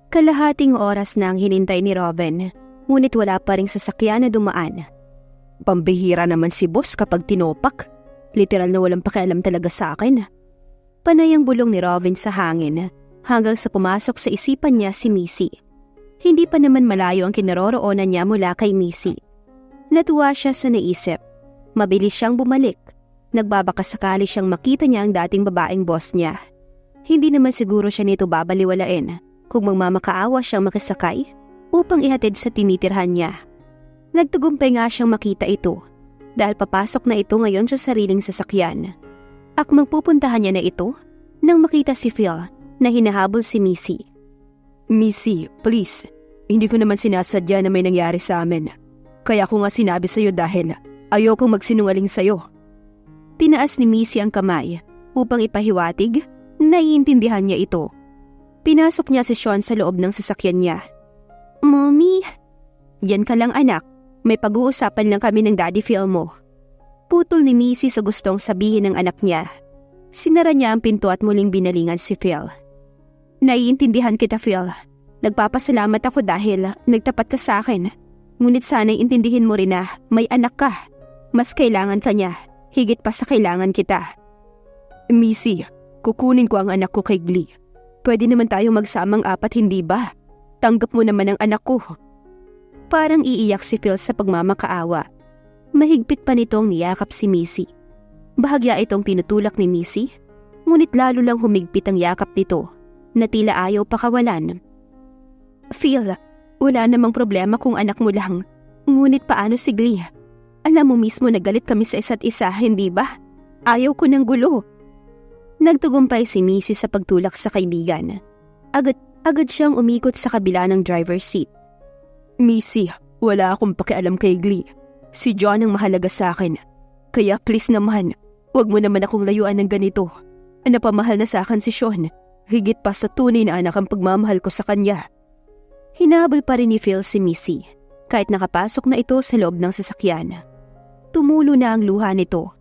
Kalahating oras na ang hinintay ni Robin, ngunit wala pa ring sasakyan na dumaan. Pambihira naman si boss kapag tinopak. Literal na walang pakialam talaga sa akin. Panay ang bulong ni Robin sa hangin hanggang sa pumasok sa isipan niya si Missy. Hindi pa naman malayo ang kinaroroonan niya mula kay Missy. Natuwa siya sa naisip. Mabilis siyang bumalik. Nagbabaka sakali siyang makita niya ang dating babaeng boss niya. Hindi naman siguro siya nito babaliwalain kung magmamakaawa siyang makisakay upang ihatid sa tinitirhan niya. Nagtagumpay nga siyang makita ito dahil papasok na ito ngayon sa sariling sasakyan. Akmang pupuntahan niya na ito nang makita si Phil na hinahabol si Missy. Missy, please. Hindi ko naman sinasadya na may nangyari sa amin. Kaya ko nga sinabi sa'yo dahil ayokong magsinungaling sa'yo. Tinaas ni Missy ang kamay upang ipahiwatig na iintindihan niya ito. Pinasok niya si Sean sa loob ng sasakyan niya. Mommy, yan ka lang anak. May pag-uusapan lang kami ng Daddy Phil mo. Putol ni Missy sa gustong sabihin ng anak niya. Sinara niya ang pinto at muling binalingan si Phil. Naiintindihan kita, Phil. Nagpapasalamat ako dahil nagtapat ka sa akin. Ngunit sana'y intindihin mo rin na may anak ka. Mas kailangan ka niya, higit pa sa kailangan kita. Missy, kukunin ko ang anak ko kay Glee. Pwede naman tayong magsamang apat, hindi ba? Tanggap mo naman ang anak ko. Parang iiyak si Phil sa pagmamakaawa. Mahigpit pa nitong niyakap si Missy. Bahagya itong tinutulak ni Missy, ngunit lalo lang humigpit ang yakap nito na tila ayaw pakawalan. Phil, wala namang problema kung anak mo lang. Ngunit paano si Glee? Alam mo mismo na galit kami sa isa't isa, hindi ba? Ayaw ko ng gulo. Nagtagumpay si Missy sa pagtulak sa kaibigan. Agad siyang umikot sa kabila ng driver's seat. Missy, wala akong pakialam kay Glee. Si John ang mahalaga sa akin. Kaya please naman, huwag mo naman akong layuan ng ganito. Napamahal na sa akin si Sean. Higit pa sa tunay na anak ang pagmamahal ko sa kanya. Hinabol pa rin ni Phil si Missy, kahit nakapasok na ito sa loob ng sasakyan. Tumulo na ang luha nito.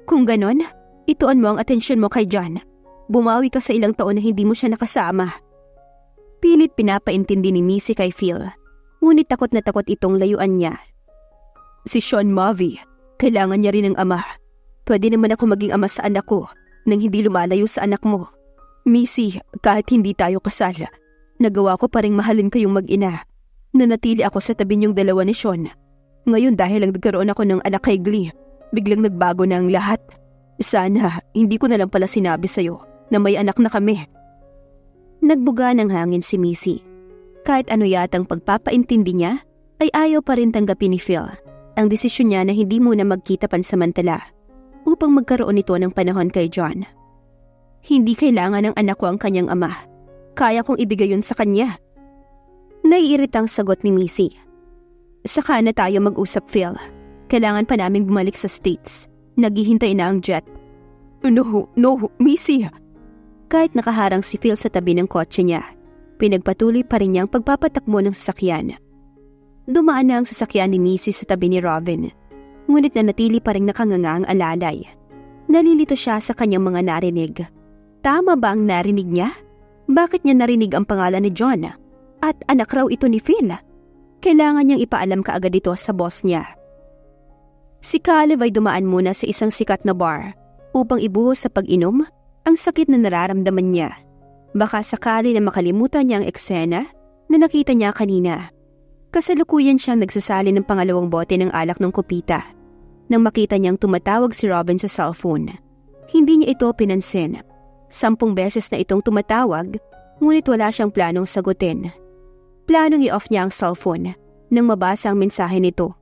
Kung ganon, ituon mo ang atensyon mo kay John. Bumawi ka sa ilang taon na hindi mo siya nakasama. Pilit pinapaintindi ni Missy kay Phil, ngunit takot na takot itong layuan niya. Si Sean Mavi, kailangan niya rin ng ama. Pwede naman ako maging ama sa anak ko nang hindi lumalayo sa anak mo. Missy, kahit hindi tayo kasal, nagawa ko pa ring mahalin kayong mag-ina. Nanatili ako sa tabi niyong dalawa ni Sean. Ngayon dahil lang nagkaroon ako ng anak kay Glee, biglang nagbago na ang lahat. Sana, hindi ko na lang pala sinabi sa'yo na may anak na kami. Nagbuga ng hangin si Missy. Kahit ano yatang pagpapaintindi niya, ay ayaw pa rin tanggapin ni Phil ang desisyon niya na hindi muna magkita pansamantala upang magkaroon ito ng panahon kay John. Hindi kailangan ng anak ko ang kanyang ama. Kaya kong ibigay yun sa kanya. Naiiritang sagot ni Missy. Saka na tayo mag-usap, Phil. Kailangan pa namin bumalik sa States. Naghihintay na ang jet. No, Missy. Kahit nakaharang si Phil sa tabi ng kotse niya, pinagpatuloy pa rin niyang pagpapatakbo ng sasakyan. Dumaan na ang sasakyan ni Missy sa tabi ni Robin, ngunit nanatili pa rin nakanganga ang alalay. Nalilito siya sa kanyang mga narinig. Tama ba ang narinig niya? Bakit niya narinig ang pangalan ni John? At anak raw ito ni Phil. Kailangan niyang ipaalam kaagad ito sa boss niya. Si Caleb ay dumaan muna sa isang sikat na bar upang ibuhos sa pag-inom ang sakit na nararamdaman niya. Baka sakali na makalimutan niya ang eksena na nakita niya kanina. Kasalukuyan siyang nagsasali ng pangalawang bote ng alak ng kupita. Nang makita niyang tumatawag si Robin sa cellphone, hindi niya ito pinansin. 10 beses na itong tumatawag, ngunit wala siyang planong sagutin. Planong i-off niya ang cellphone nang mabasa ang mensahe nito.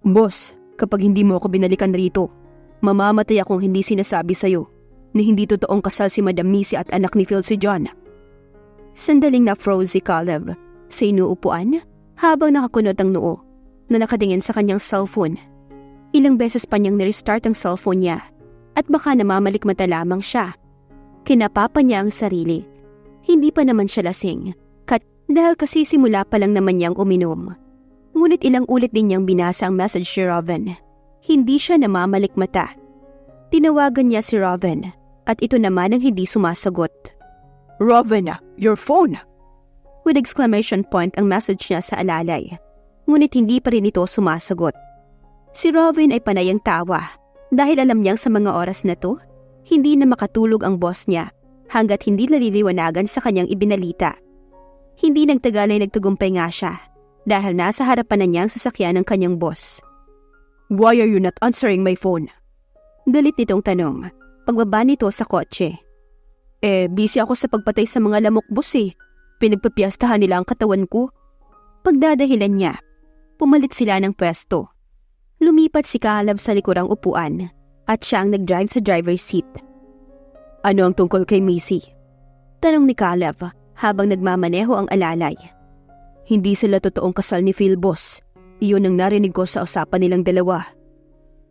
Boss, kapag hindi mo ako binalikan rito, mamamatay akong hindi sinasabi sa'yo na hindi totoong kasal si Madam Missy at anak ni Phil si John. Sandaling na-froze si Caleb sa inuupuan habang nakakunot ang noo na nakatingin sa kanyang cellphone. Ilang beses pa niyang nirestart ang cellphone niya at baka namamalikmata lamang siya. Kinapapa niya ang sarili. Hindi pa naman siya lasing dahil kasi simula pa lang naman niyang uminom. Ngunit ilang ulit din niyang binasa ang message si Robin. Hindi siya namamalikmata. Tinawagan niya si Robin at ito naman ang hindi sumasagot. Robin, your phone! With exclamation point ang message niya sa alalay. Ngunit hindi pa rin ito sumasagot. Si Robin ay panayang tawa dahil alam niyang sa mga oras na to, hindi na makatulog ang boss niya hanggat hindi naliliwanagan sa kanyang ibinalita. Hindi nagtagal ay nagtagumpay nga siya dahil nasa harapan na niya ang sasakyan ng kanyang boss. Why are you not answering my phone? Galit nitong tanong, pagbaba nito sa kotse. Busy ako sa pagpatay sa mga lamok, boss eh. Pinagpapiyastahan nila ang katawan ko. Pagdadahilan niya, pumalit sila ng pwesto. Lumipat si Caleb sa likurang upuan at siya ang nag-drive sa driver's seat. Ano ang tungkol kay Missy? Tanong ni Caleb habang nagmamaneho ang alalay. Hindi sila totoong kasal ni Phil, boss. Iyon ang narinig ko sa usapan nilang dalawa.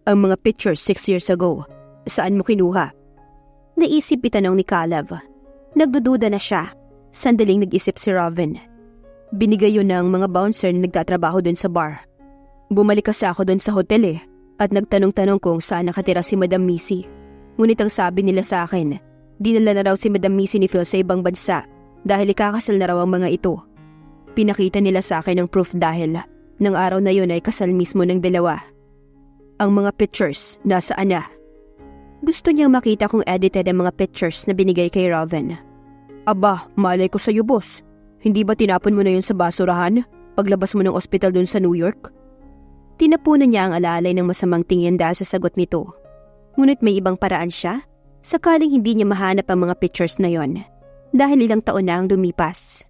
Ang mga pictures 6 years ago, saan mo kinuha? Naisip itanong ni Caleb. Nagdududa na siya. Sandaling nag-isip si Robin. Binigay yun ng mga bouncer na nagtatrabaho dun sa bar. Bumalik kasi ako dun sa hotel at nagtanong-tanong kung saan nakatira si Madam Missy. Ngunit ang sabi nila sa akin, dinala na raw si Madam Missy ni Phil sa ibang bansa dahil ikakasal na raw ang mga ito. Pinakita nila sa akin ang proof dahil ng araw na yun ay kasal mismo ng dalawa. Ang mga pictures, nasaan na? Gusto niyang makita kung edited ang mga pictures na binigay kay Robin. Aba, malay ko sa'yo, boss. Hindi ba tinapon mo na yun sa basurahan paglabas mo ng ospital dun sa New York? Tinapunan niya ang alalay ng masamang tingin dahil sa sagot nito. Ngunit may ibang paraan siya, sakaling hindi niya mahanap ang mga pictures na yon dahil ilang taon na ang lumipas.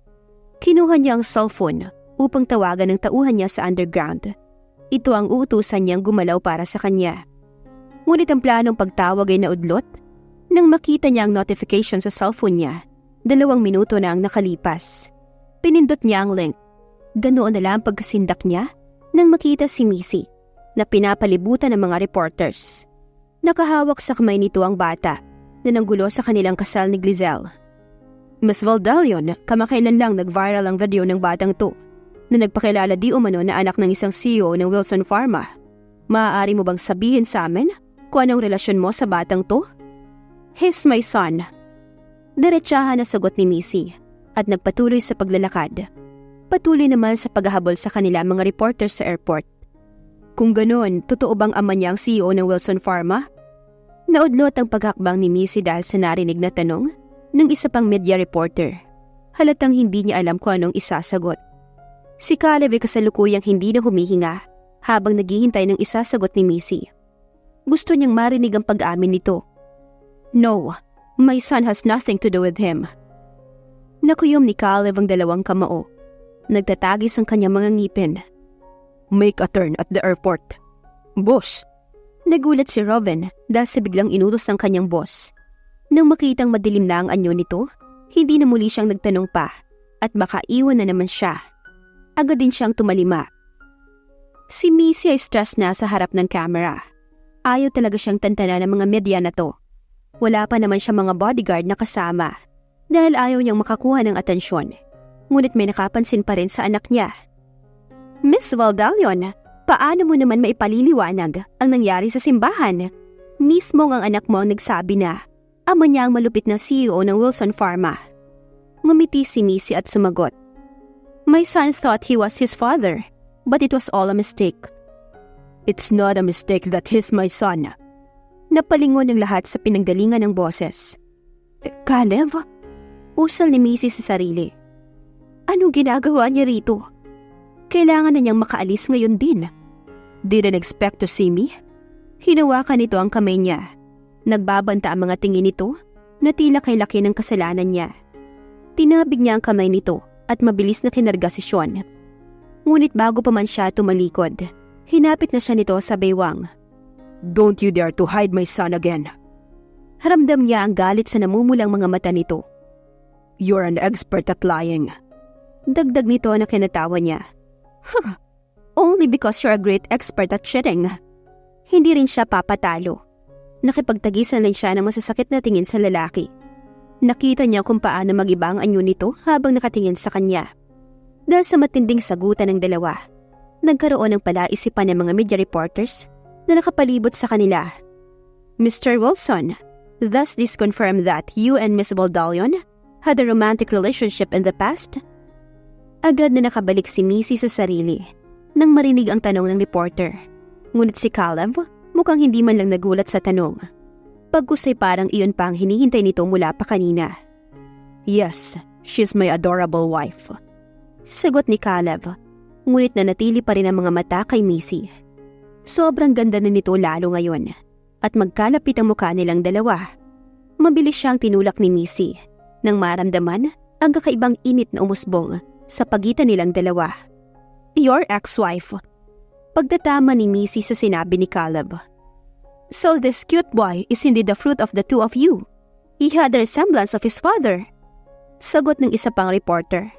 Kinuha niya ang cellphone upang tawagan ang tauhan niya sa underground. Ito ang uutusan niyang gumalaw para sa kanya. Ngunit ang planong pagtawag ay naudlot nang makita niya ang notification sa cellphone niya. 2 minuto na ang nakalipas. Pinindot niya ang link. Ganoon na lang pagkasindak niya nang makita si Missy na pinapalibutan ng mga reporters. Nakahawak sa kamay nito ang bata na nanggulo sa kanilang kasal ni Giselle. Miss Valdalion, kamakailan lang nag-viral ang video ng batang to na nagpakilala di umano na anak ng isang CEO ng Wilson Pharma. Maaari mo bang sabihin sa amin kung anong relasyon mo sa batang to? He's my son. Diretsahan na sagot ni Missy at nagpatuloy sa paglalakad. Patuloy naman sa paghahabol sa kanila mga reporters sa airport. Kung ganoon, totoo bang ama niya ang CEO ng Wilson Pharma? Naudlot ang paghakbang ni Missy dahil sa narinig na tanong ng isa pang media reporter. Halatang hindi niya alam kung anong isasagot. Si Caleb ay kasalukuyang hindi na humihinga habang naghihintay ng isasagot ni Missy. Gusto niyang marinig ang pag-amin nito. No, my son has nothing to do with him. Nakuyom ni Caleb ang 2 kamao. Nagtatagis ang kanyang mga ngipin. Make a turn at the airport. Boss! Nagulat si Robin dahil sa biglang inutos ng kanyang boss. Nang makitang madilim na ang anyo nito, hindi na muli siyang nagtanong pa at baka iwan na naman siya. Agad din siyang tumalima. Si Missy ay stress na sa harap ng camera. Ayaw talaga siyang tantana ng mga media na to. Wala pa naman siya mga bodyguard na kasama dahil ayaw niyang makakuha ng atensyon. Ngunit may nakapansin pa rin sa anak niya. Miss Valdalion, paano mo naman maipaliliwanag ang nangyari sa simbahan? Mismo ang anak mo ang nagsabi na ama niya ang malupit na CEO ng Wilson Pharma. Ngumiti si Missy at sumagot. My son thought he was his father, but it was all a mistake. It's not a mistake that he's my son. Napalingon ng lahat sa pinanggalingan ng boses. Caleb? Usal ni Missy sa sarili. Anong ginagawa niya rito? Kailangan na niyang makaalis ngayon din. Didn't expect to see me? Hinawakan nito ang kamay niya. Nagbabanta ang mga tingin nito na tila kay laki ng kasalanan niya. Tinabig niya ang kamay nito at mabilis na kinarga si Sean. Ngunit bago pa man siya tumalikod, hinapit na siya nito sa baywang. Don't you dare to hide my son again. Haramdam niya ang galit sa namumulang mga mata nito. You're an expert at lying. Dagdag nito na kinatawa niya. Only because you're a great expert at cheating. Hindi rin siya papatalo. Nakipagtagisan rin siya ng masasakit na tingin sa lalaki. Nakita niya kung paano mag-iba ang anyo nito habang nakatingin sa kanya. Dahil sa matinding sagutan ng dalawa, nagkaroon ng palaisipan ng mga media reporters na nakapalibot sa kanila. Mr. Wilson, does this confirm that you and Miss Valdalion had a romantic relationship in the past? Agad na nakabalik si Missy sa sarili nang marinig ang tanong ng reporter. Ngunit si Caleb mukhang hindi man lang nagulat sa tanong. Pagkusay parang iyon pa ang hinihintay nito mula pa kanina. "Yes, she's my adorable wife," sagot ni Caleb. Ngunit nanatili pa rin ang mga mata kay Missy. Sobrang ganda na nito lalo ngayon at magkalapit ang mukha nilang dalawa. Mabilis siyang tinulak ni Missy nang maramdaman ang kakaibang init na umusbong sa pagitan nilang dalawa. "Your ex-wife," pagtatama ni Missy sa sinabi ni Caleb. "So this cute boy is indeed the fruit of the two of you. He had the resemblance of his father," sagot ng isa pang reporter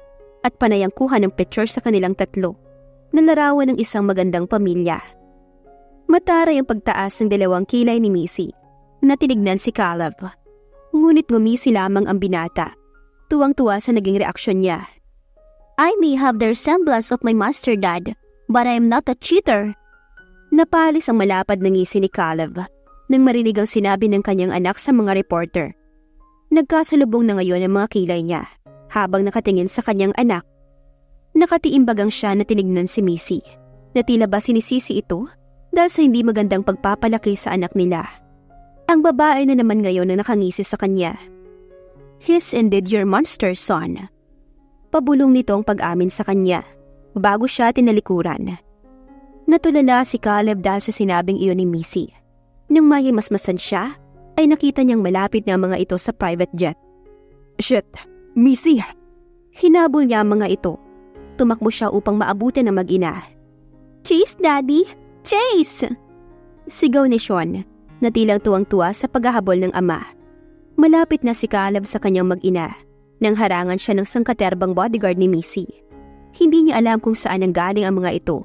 at panayang kuha ng picture sa kanilang tatlo na larawan ng isang magandang pamilya. Mataray ang pagtaas ng dalawang kilay ni Missy na tinignan si Caleb. Ngunit ngumisi lamang ang binata. Tuwang-tuwa sa naging reaksyon niya. "I may have the resemblance of my master, Dad, but I am not a cheater." Napalis ang malapad na ngisi ni Caleb nang marinig ang sinabi ng kanyang anak sa mga reporter. Nagkasalubong na ngayon ang mga kilay niya habang nakatingin sa kanyang anak. Nakatiimbagang siya na tinignan si Missy na tila ba sinisisi ito dahil sa hindi magandang pagpapalaki sa anak nila. Ang babae na naman ngayon na nakangisi sa kanya. "He's indeed your monster, son." Pabulong nitong pag-amin sa kanya bago siya tinalikuran. Natulala si Caleb dahil sa sinabing iyon ni Missy. Nang mahimasmasan siya, ay nakita niyang malapit na ang mga ito sa private jet. "Shit, Missy!" Hinabol niya ang mga ito. Tumakbo siya upang maabutan ang mag-ina. "Chase, Daddy! Chase!" Sigaw ni Sean na tilang tuwang-tuwa sa paghahabol ng ama. Malapit na si Caleb sa kanyang mag-ina nang harangan siya ng sangkaterbang bodyguard ni Missy. Hindi niya alam kung saan nanggaling ang mga ito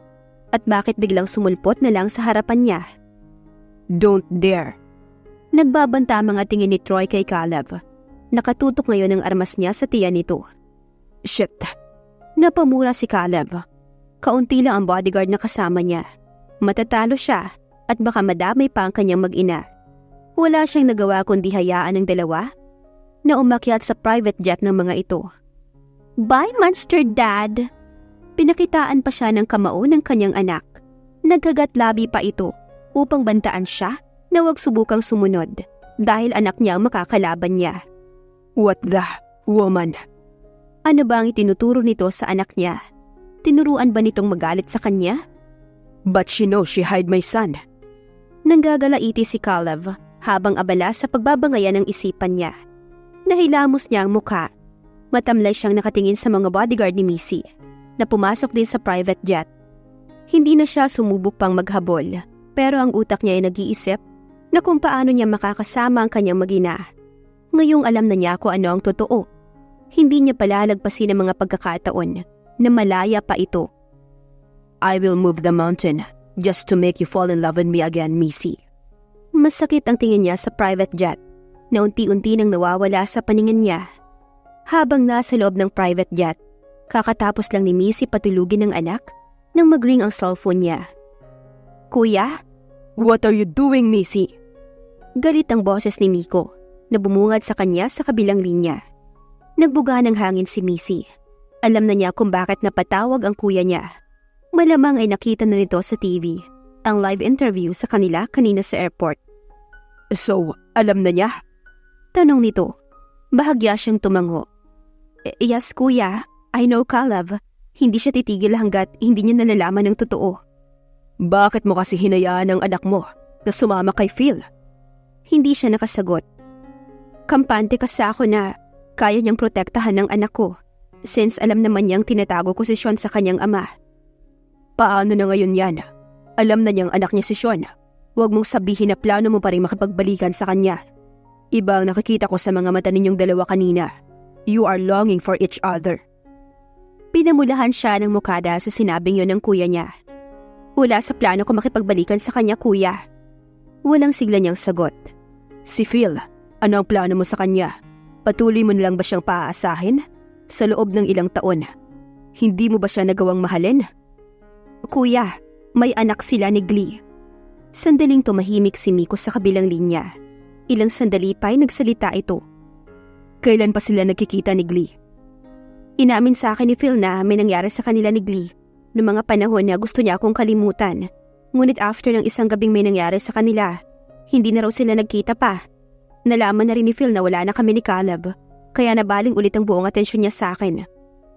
at bakit biglang sumulpot na lang sa harapan niya. "Don't dare!" Nagbabanta ang mga tingin ni Troy kay Caleb. Nakatutok ngayon ang armas niya sa tiyan nito. "Shit!" Napamura si Caleb. Kaunti lang ang bodyguard na kasama niya. Matatalo siya at baka madamay pa ang kanyang mag-ina. Wala siyang nagawa kundi hayaan ng dalawa na umakyat sa private jet ng mga ito. "Bye, Monster Dad!" Pinakitaan pa siya ng kamao ng kanyang anak. Nagkagat-labi pa ito upang bantaan siya na huwag subukang sumunod dahil anak niya ang makakalaban niya. "What the woman?" Ano ba ang itinuturo nito sa anak niya? Tinuruan ba nitong magalit sa kanya? "But she knows she hid my son." Nanggagalaiti si Caleb habang abala sa pagbabangayan ng isipan niya. Nahilamos niya ang mukha. Matamlay siyang nakatingin sa mga bodyguard ni Missy na pumasok din sa private jet. Hindi na siya sumubok pang maghabol, pero ang utak niya ay nag-iisip na kung paano niya makakasama ang kanyang mag-ina. Ngayong alam na niya kung ano ang totoo. Hindi niya palalagpasin ang mga pagkakataon na malaya pa ito. "I will move the mountain just to make you fall in love with me again, Missy." Masakit ang tingin niya sa private jet na unti-unti nang nawawala sa paningin niya. Habang nasa loob ng private jet, kakatapos lang ni Missy patulugin ng anak nang mag-ring ang cellphone niya. "Kuya?" "What are you doing, Missy?" Galit ang boses ni Miko na bumungad sa kanya sa kabilang linya. Nagbuga ng hangin si Missy. Alam na niya kung bakit napatawag ang kuya niya. Malamang ay nakita na nito sa TV ang live interview sa kanila kanina sa airport. "So, alam na niya?" Tanong nito. Bahagya siyang tumango. "Yes, kuya. I know, Caleb. Hindi siya titigil hanggat hindi niya nalalaman ng totoo." "Bakit mo kasi hinayaan ang anak mo na sumama kay Phil?" Hindi siya nakasagot. "Kampante kasi ako na kaya niyang protektahan ng anak ko since alam naman niyang tinatago ko si Sean sa kanyang ama." "Paano na ngayon yan? Alam na niyang anak niya si Sean. Huwag mong sabihin na plano mo pa rin makipagbalikan sa kanya. Iba ang nakikita ko sa mga mata ninyong dalawa kanina. You are longing for each other." Pinamulahan siya ng mukha dahil sa sinabing yun ng kuya niya. "Wala sa plano ko makipagbalikan sa kanya, kuya." Walang sigla niyang sagot. "Si Phil, ano ang plano mo sa kanya? Patuloy mo nilang ba siyang paaasahin? Sa loob ng ilang taon, hindi mo ba siya nagawang mahalin?" "Kuya, may anak sila ni Glee." Sandaling tumahimik si Miko sa kabilang linya. Ilang sandali pa ay nagsalita ito. "Kailan pa sila nagkikita ni Glee?" Inamin sa akin ni Phil na may nangyari sa kanila ni Glee noong mga panahon na gusto niya akong kalimutan. Ngunit after ng isang gabing may nangyari sa kanila, hindi na raw sila nagkita pa. Nalaman na rin ni Phil na wala na kami ni Caleb, kaya nabaling ulit ang buong atensyon niya sa akin.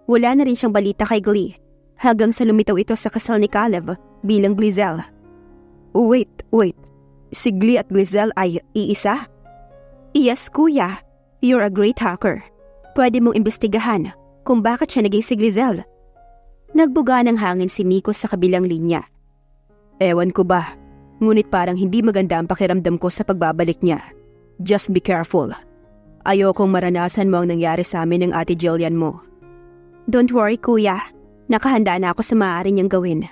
Wala na rin siyang balita kay Glee, hanggang sa lumitaw ito sa kasal ni Caleb bilang Glizel. Wait. Si Glee at Glizel ay iisa? Yes, kuya. You're a great hacker. Pwede mong imbestigahan kung bakit siya naging si Glizel. Nagbuga ng hangin si Miko sa kabilang linya. Ewan ko ba, ngunit parang hindi maganda ang pakiramdam ko sa pagbabalik niya. Just be careful. Ayokong maranasan mo ang nangyari sa amin ng ate Jillian mo. Don't worry, kuya. Nakahanda na ako sa maaari niyang gawin.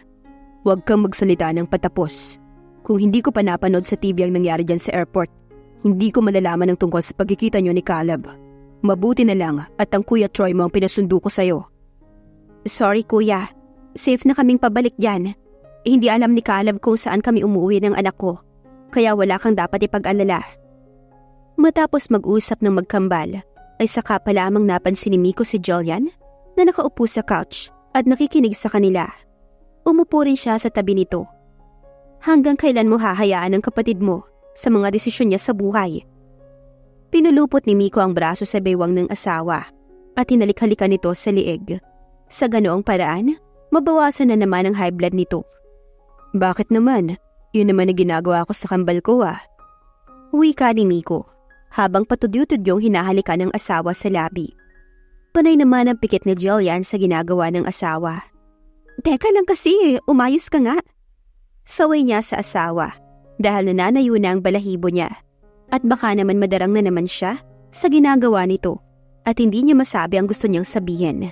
Huwag kang magsalita ng patapos. Kung hindi ko pa napanood sa TV ang nangyari dyan sa airport, hindi ko malalaman ang tungkol sa pagkikita niyo ni Caleb. Mabuti na lang at ang Kuya Troy mo ang pinasundo ko sa'yo. Sorry, kuya. Safe na kaming pabalik dyan. Hindi alam ni Caleb kung saan kami umuwi ng anak ko, kaya wala kang dapat ipag-alala. Matapos mag-usap ng magkambal, ay saka pa lamang napansin ni Miko si Jillian na nakaupo sa couch at nakikinig sa kanila. Umupo rin siya sa tabi nito. Hanggang kailan mo hahayaan ang kapatid mo sa mga desisyon niya sa buhay? Pinulupot ni Miko ang braso sa baywang ng asawa at hinalik-halikan nito sa liig. Sa ganoong paraan, mabawasan na naman ang high blood nito. Bakit naman? Yun naman ang ginagawa ko sa kambal ko Wika ni Miko, habang patudyod-tudyong hinahalikan ng asawa sa labi. Panay naman ang pikit ni Jillian sa ginagawa ng asawa. Teka lang kasi, umayos ka nga. Saway niya sa asawa dahil nananayo na ang balahibo niya. At baka naman madarang na naman siya sa ginagawa nito at hindi niya masabi ang gusto niyang sabihin.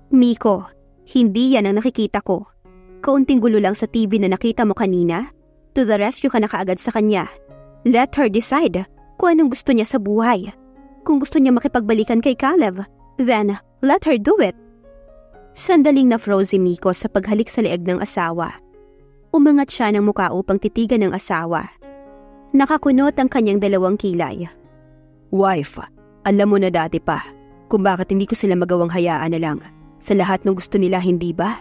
Miko, hindi yan ang nakikita ko. Kaunting gulo lang sa TV na nakita mo kanina. To the rescue ka na kaagad sa kanya. Let her decide kung anong gusto niya sa buhay. Kung gusto niya makipagbalikan kay Caleb, then let her do it. Sandaling na-froze si Miko sa paghalik sa leeg ng asawa. Umangat siya ng muka upang titigan ng asawa. Nakakunot ang kanyang dalawang kilay. Wife, alam mo na dati pa kung bakit hindi ko sila magawang hayaan na lang sa lahat ng gusto nila, hindi ba?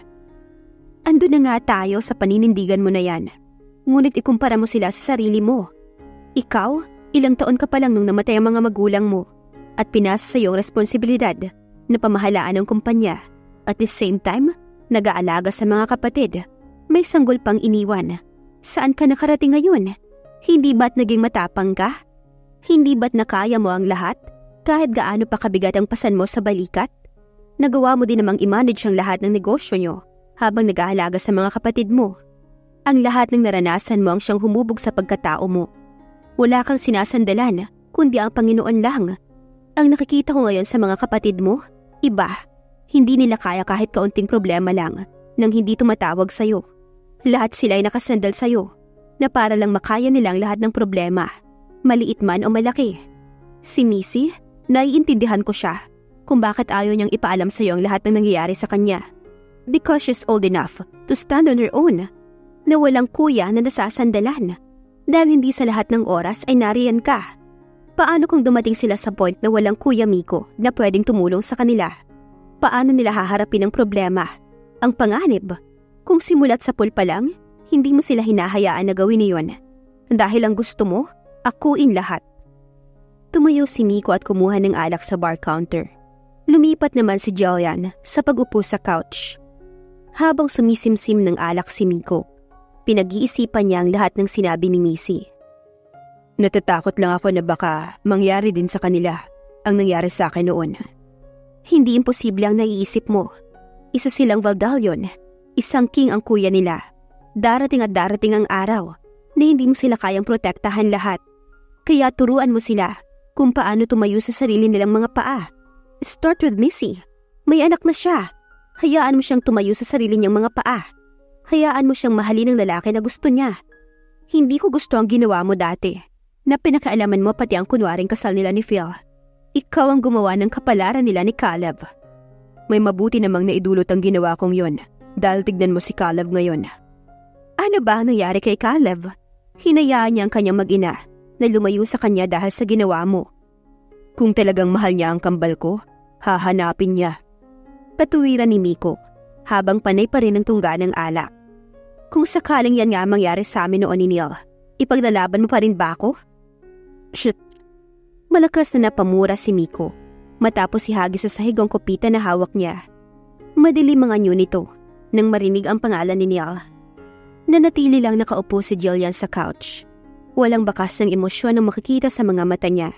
Ando na nga tayo sa paninindigan mo na yan. Ngunit ikumpara mo sila sa sarili mo. Ikaw, ilang taon ka pa lang nung namatay ang mga magulang mo at pinasa sa iyong responsibilidad na pamahalaan ng kumpanya. At the same time, nag-aalaga sa mga kapatid. May sanggol pang iniwan. Saan ka nakarating ngayon? Hindi ba't naging matapang ka? Hindi ba't nakaya mo ang lahat? Kahit gaano pa kabigat ang pasan mo sa balikat? Nagawa mo din namang i-manage ang lahat ng negosyo nyo habang nag-aalaga sa mga kapatid mo. Ang lahat ng naranasan mo ang siyang humubog sa pagkatao mo. Wala kang sinasandalan, kundi ang Panginoon lang. Ang nakikita ko ngayon sa mga kapatid mo, iba. Hindi nila kaya kahit kaunting problema lang nang hindi tumatawag sa'yo. Lahat sila ay nakasandal sa'yo na para lang makaya nilang lahat ng problema, maliit man o malaki. Si Missy, naiintindihan ko siya kung bakit ayaw niyang ipaalam sa'yo ang lahat ng nangyayari sa kanya. Because she's old enough to stand on her own, na walang kuya na nasasandalan. Dahil hindi sa lahat ng oras ay nariyan ka. Paano kung dumating sila sa point na walang Kuya Miko na pwedeng tumulong sa kanila? Paano nila haharapin ang problema? Ang panganib? Kung simulat sa pool pa lang, hindi mo sila hinahayaan na gawin niyon. Dahil ang gusto mo, akuin lahat. Tumayo si Miko at kumuha ng alak sa bar counter. Lumipat naman si Jillian sa pag-upo sa couch. Habang sumisimsim ng alak si Miko, pinag-iisipan niya ang lahat ng sinabi ni Missy. Natatakot lang ako na baka mangyari din sa kanila ang nangyari sa akin noon. Hindi imposible ang naiisip mo. Isa silang Valdalion, isang king ang kuya nila. Darating at darating ang araw na hindi mo sila kayang protektahan lahat. Kaya turuan mo sila kung paano tumayo sa sarili nilang mga paa. Start with Missy. May anak na siya. Hayaan mo siyang tumayo sa sarili niyang mga paa. Hayaan mo siyang mahalin ng lalaki na gusto niya. Hindi ko gusto ang ginawa mo dati, na pinakaalaman mo pati ang kunwaring kasal nila ni Phil. Ikaw ang gumawa ng kapalaran nila ni Caleb. May mabuti namang naidulot ang ginawa kong yon, dahil tignan mo si Caleb ngayon. Ano ba ang nangyari kay Caleb? Hinayaan niya ang kanyang mag-ina na lumayo sa kanya dahil sa ginawa mo. Kung talagang mahal niya ang kambal ko, hahanapin niya. Katuwiran ni Miko, habang panay pa rin ang tungga ng alak. Kung sakaling yan nga mangyari sa amin noon ni Neil, ipaglalaban mo pa rin ba ako? Shit! Malakas na napamura si Miko, matapos ihagis sa sahig ang kopita na hawak niya. Madilim ang anyo nito, nang marinig ang pangalan ni Neil. Nanatili lang nakaupo si Jillian sa couch. Walang bakas ng emosyon ang makikita sa mga mata niya.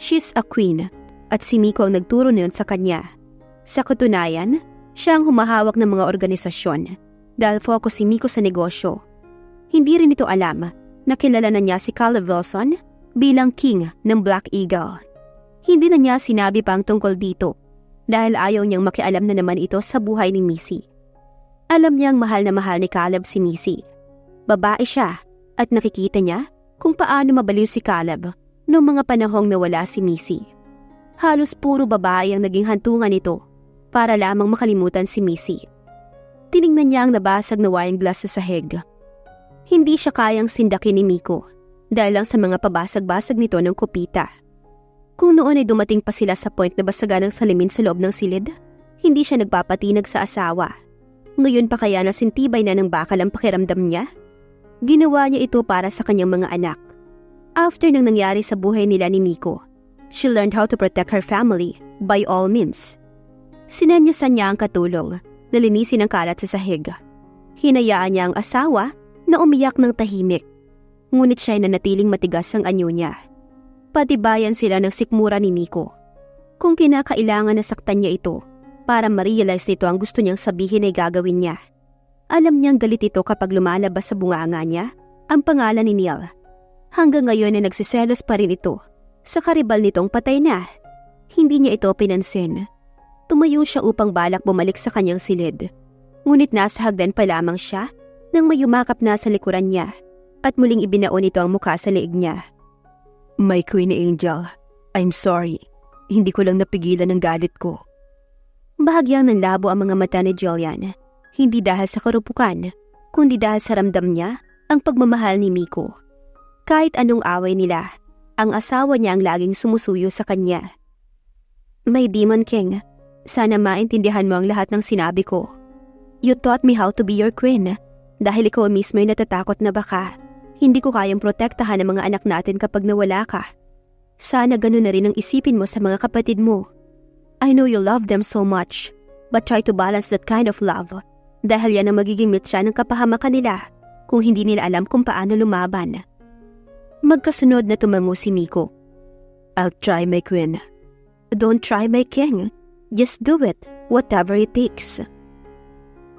She's a queen, at si Miko ang nagturo niyon sa kanya. Sa katunayan, siya ang humahawak ng mga organisasyon dahil focus si Miko sa negosyo. Hindi rin ito alam na kilala na niya si Caleb Wilson bilang king ng Black Eagle. Hindi na niya sinabi pang tungkol dito dahil ayaw niyang makialam na naman ito sa buhay ni Missy. Alam niyang mahal na mahal ni Caleb si Missy. Babae siya at nakikita niya kung paano mabaliw si Caleb noong mga panahong nawala si Missy. Halos puro babae ang naging hantungan nito para lamang makalimutan si Missy. Tiningnan niya ang nabasag na wine glass sa sahig. Hindi siya kayang sindakin ni Miko dahil lang sa mga pabasag-basag nito ng kopita. Kung noon ay dumating pa sila sa point na basagan ng salamin sa loob ng silid, hindi siya nagpapatinag sa asawa. Ngayon pa kaya nasintibay na ng bakal ang pakiramdam niya? Ginawa niya ito para sa kanyang mga anak. After nang nangyari sa buhay nila ni Miko, she learned how to protect her family by all means. Sinanyasan niya ang katulong na linisin ang kalat sa sahig. Hinayaan niya ang asawa na umiyak ng tahimik. Ngunit siya ay nanatiling matigas ang anyo niya. Patibayan sila ng sikmura ni Miko. Kung kinakailangan na saktan niya ito para ma-realize nito ang gusto niyang sabihin ay gagawin niya. Alam niyang galit ito kapag lumalabas sa bunganga niya ang pangalan ni Neil. Hanggang ngayon ay nagsiselos pa rin ito sa karibal nitong patay na. Hindi niya ito pinansin. Tumayo siya upang balak bumalik sa kanyang silid. Ngunit nasa hagdan pa lamang siya nang may yumakap na sa likuran niya at muling ibinaon ito ang mukha sa leeg niya. My Queen Angel, I'm sorry. Hindi ko lang napigilan ang galit ko. Bahagyang nanlabo ang mga mata ni Jillian. Hindi dahil sa karupukan, kundi dahil sa ramdam niya ang pagmamahal ni Miko. Kahit anong away nila, ang asawa niya ang laging sumusuyo sa kanya. My Demon King, sana maintindihan mo ang lahat ng sinabi ko. You taught me how to be your queen. Dahil ikaw mismo ay natatakot na baka hindi ko kayang protektahan ang mga anak natin kapag nawala ka. Sana ganun na rin ang isipin mo sa mga kapatid mo. I know you love them so much, but try to balance that kind of love. Dahil yan ang magiging mitya ng kapahamakan nila kung hindi nila alam kung paano lumaban. Magkasunod na tumango si Miko. I'll try, my queen. Don't try, my king. Just do it, whatever it takes.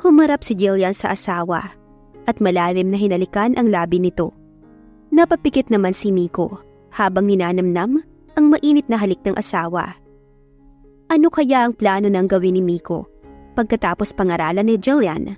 Humarap si Jillian sa asawa at malalim na hinalikan ang labi nito. Napapikit naman si Miko habang ninanamnam ang mainit na halik ng asawa. Ano kaya ang plano ng gawin ni Miko pagkatapos pangaralan ni Jillian?